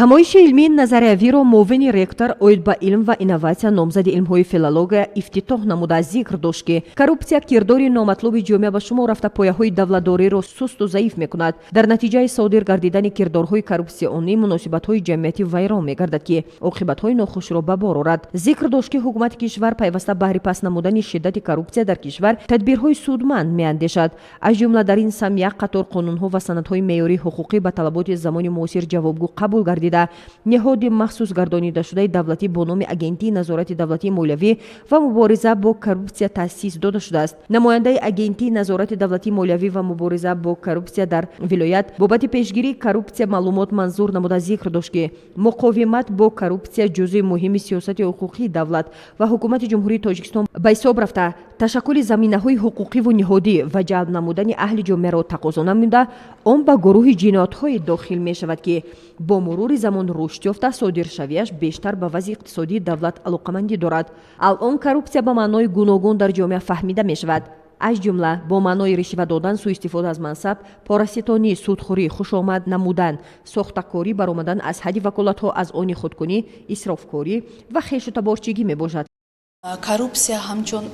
ҳамоиши илмии назариявиро муовини ректор оид ба илм ва инноватсия номзади илмҳои филология ифтитоҳ намуда зикр дошт ки коррупсия кирдори номатлуби ҷомеа ба шумор рафта пояҳои давлатдориро сусту заиф мекунад. дар натиҷаи содир гардидани кирдорҳои коррупсионӣ муносибатҳои ҷамъиятӣ вайрон мегардад ки оқибатҳои нохушро ба бор орад. зикр дошт ки ҳукумати кишвар пайваста баҳри паст намудани шиддати коррупсия дар кишвар тадбирҳои судманд меандешад. аз ҷумла дар ин сам як қатор қонунҳо ва санадҳои меъёрии ҳуқуқӣ ба талаботи замони муосир ҷавобгӯ қабул гардида неҳоди махсус гардонидашудаи давлатӣ бо номи агентии назорати давлатии молиявӣ ва мубориза бо коррупсия таъсис дода шудааст. намояндаи агентии назорати давлатии молиявӣ ва мубориза бо коррупсия дар вилоят бобати пешгирии коррупсия маълумот манзур намуда зикр дошт ки муқовимат бо коррупсия ҷузъи муҳими сиёсати ҳуқуқии давлат ва ҳукумати ҷумҳурии тоҷикистон ба ҳисоб рафта ташаккули заминаҳои ҳуқуқиву ниҳодӣ ва ҷалб намудани аҳли ҷомеаро тақозо намуда он ба гурӯҳи ҷиноятҳое дохил мешавад ки бо мурури замон рушд ёфта содиршавиаш бештар ба вазъи иқтисодии давлат алоқамандӣ дорад. алон коррупсия ба маънои гуногун дар ҷомеа фаҳмида мешавад, аз ҷумла бо маънои ришват додан, суистифода аз мансаб, пораситонӣ, судхӯрӣ, хушомад намудан, сохтакорӣ, баромадан аз ҳадди ваколатҳо, аз они худкунӣ, исрофкорӣ ва хешутаборчигӣ мебошад. коррупсия ҳамчун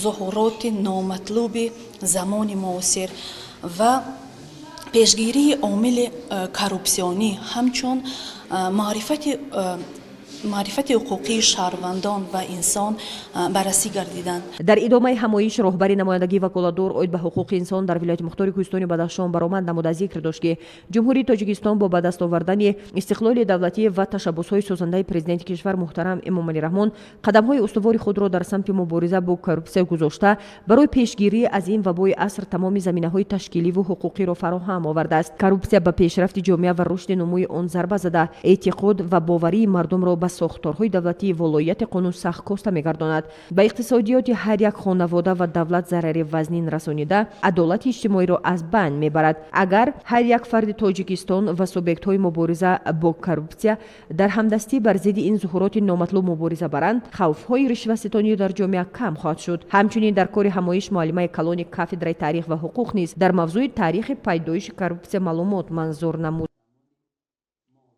зуҳуроти номатлуби замони муосир ва пешгирии омили коррупсионӣ ҳамчун маърифати ҳуқуқии шаҳрвандон ва инсон баррасӣ гардиданд. дар идомаи ҳамоиш роҳбари намояндагии ваколатдор оид ба ҳуқуқи инсон дар вилояти мухтори кӯҳистони Бадахшон баромад намуда зикр дошт ки ҷумҳурии Тоҷикистон бо ба даст овардани истиқлоли давлатӣ ва ташаббусҳои созандаи президенти кишвар муҳтарам Эмомалӣ Раҳмон қадамҳои устувори худро дар самти мубориза бо коррупсия гузошта барои пешгирӣ аз ин вабои аср тамоми заминаҳои ташкиливу ҳуқуқиро фароҳам овардааст. коррупсия ба пешрафти ҷомеа ва рушди нумӯи он зарба зада эътиқод ва боварии мардумро ба сохторҳои давлатии волояти қонун сахткоста мегардонад. ба иқтисодиёти ҳар як хонавода ва давлат зарари вазнин расонида адолати иҷтимоиро аз байн мебарад. агар ҳар як фарди Тоҷикистон ва субъектҳои мубориза бо коррупсия дар ҳамдастӣ бар зидди ин зуҳуроти номатлуб мубориза баранд, хавфҳои ришватситонӣ дар ҷомеа кам хоҳад шуд. ҳамчунин дар кори ҳамоиш муаллимаи калони кафедраи таърих ва ҳуқуқ низ дар мавзӯи таърихи пайдоиши коррупсия маълумот манзур намуд.